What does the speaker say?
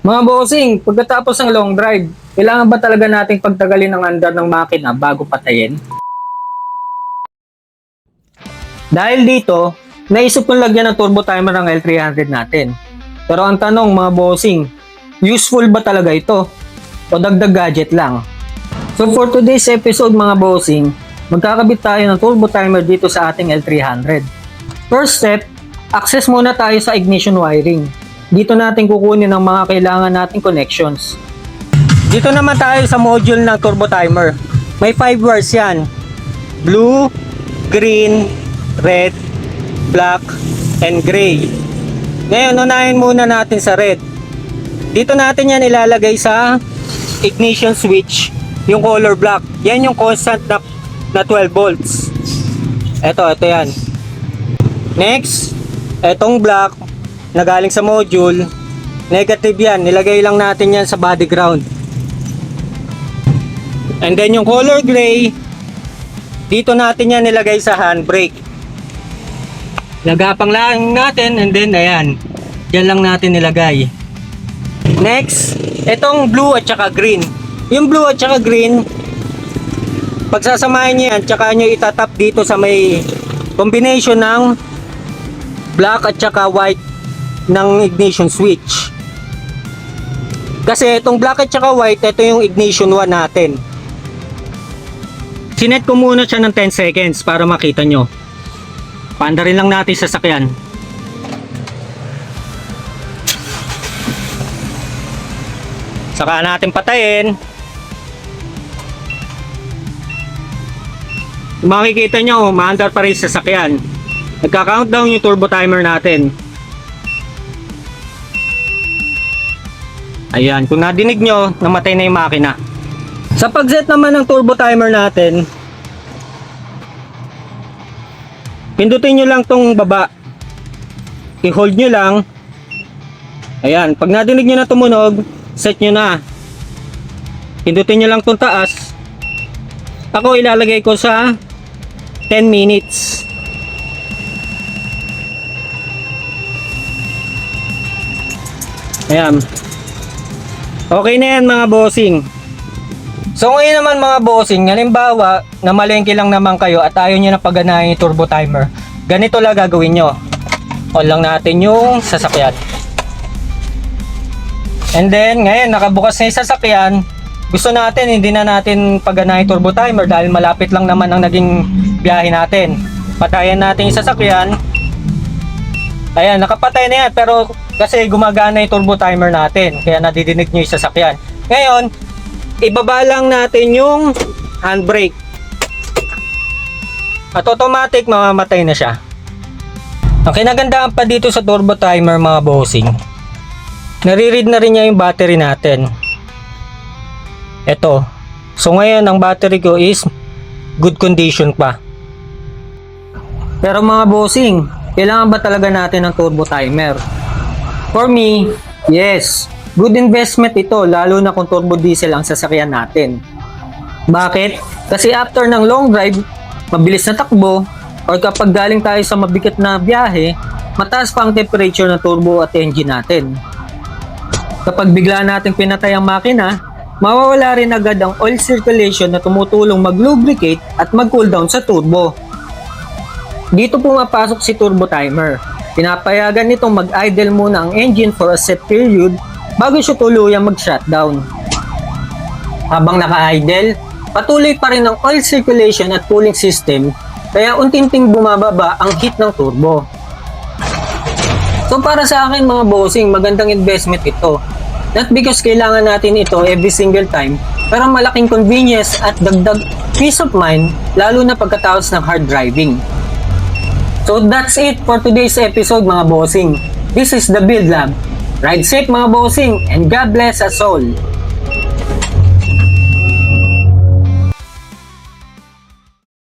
Mga bossing, pagkatapos ng long drive, kailangan ba talaga nating pagtagalin ang andar ng makina bago patayin? Dahil dito, naisip kong lagyan ng turbo timer ng L300 natin. Pero ang tanong mga bossing, useful ba talaga ito? O dagdag gadget lang? So for today's episode mga bossing, magkakabit tayo ng turbo timer dito sa ating L300. First step, access muna tayo sa ignition wiring. Dito natin kukunin ang mga kailangan nating connections. Dito naman tayo sa module ng turbo timer. May 5 wires yan. Blue, green, red, black, and gray. Ngayon, unahin muna natin sa red. Dito natin yan ilalagay sa ignition switch, yung color black. Yan yung constant na 12 volts. Ito yan. Next, etong black na galing sa module, negative yan. Nilagay lang natin yan sa body ground. And then yung color gray, dito natin yan nilagay sa handbrake. Lagapang lang natin and then ayan, dyan lang natin nilagay. Next, itong blue at saka green. Yung blue at saka green, pagsasamahin nyo yan, tsaka nyo itatap dito sa may combination ng black at saka white ng ignition switch. Kasi itong black at saka white, ito yung ignition 1 natin. Sinet ko muna siya ng 10 seconds para makita nyo. Paandarin lang natin sa sasakyan. Saka natin patayin. Makikita nyo, maandar pa rin sa sasakyan. Nagka-countdown yung turbo timer natin. Ayan, kung nadinig nyo, namatay na yung makina. Sa pag-set naman ng turbo timer natin, pindutin nyo lang tong baba. I-hold nyo lang. Ayan, pag nadinig nyo na tumunog, set nyo na. Pindutin nyo lang tong taas. Ako ilalagay ko sa 10 minutes. Ayan. Okay na yan mga bossing. So ngayon naman mga bossing, halimbawa na malengke lang naman kayo at ayaw nyo na paganahin yung turbo timer, ganito lang gagawin nyo. On lang natin yung sasakyan. And then ngayon nakabukas na yung sasakyan. Gusto natin hindi na natin paganahin yung turbo timer dahil malapit lang naman ang naging biyahe natin. Patayin natin yung sasakyan. Ayan, nakapatay na yan pero kasi gumagana yung turbo timer natin kaya nadidinig nyo yung sasakyan. Ngayon, ibaba lang natin yung handbrake at automatic mamamatay na siya. Ang kinagandaan pa dito sa turbo timer mga bossing, nare-read na rin niya yung battery natin. Ito. So ngayon ang battery ko is good condition pa. Pero mga bossing, kailangan ba talaga natin ng turbo timer? For me, yes. Good investment ito, lalo na kung turbo diesel ang sasakyan natin. Bakit? Kasi after ng long drive, mabilis na takbo, or kapag galing tayo sa mabigat na biyahe, mataas pa ang temperature ng turbo at engine natin. Kapag bigla nating pinatay ang makina, mawawala rin agad ang oil circulation na tumutulong mag-lubricate at mag-cool down sa turbo. Dito pumapasok si turbo timer. Pinapayagan nitong mag-idle muna ang engine for a set period bago siya tuluyang mag-shutdown. Habang naka-idle, patuloy pa rin ang oil circulation at cooling system kaya unti-unting bumababa ang heat ng turbo. So para sa akin mga bossing, magandang investment ito. Not because kailangan natin ito every single time, pero malaking convenience at dagdag peace of mind lalo na pagkatapos ng hard driving. So that's it for today's episode mga bossing. This is the Build Lab. Ride safe mga bossing and God bless us all.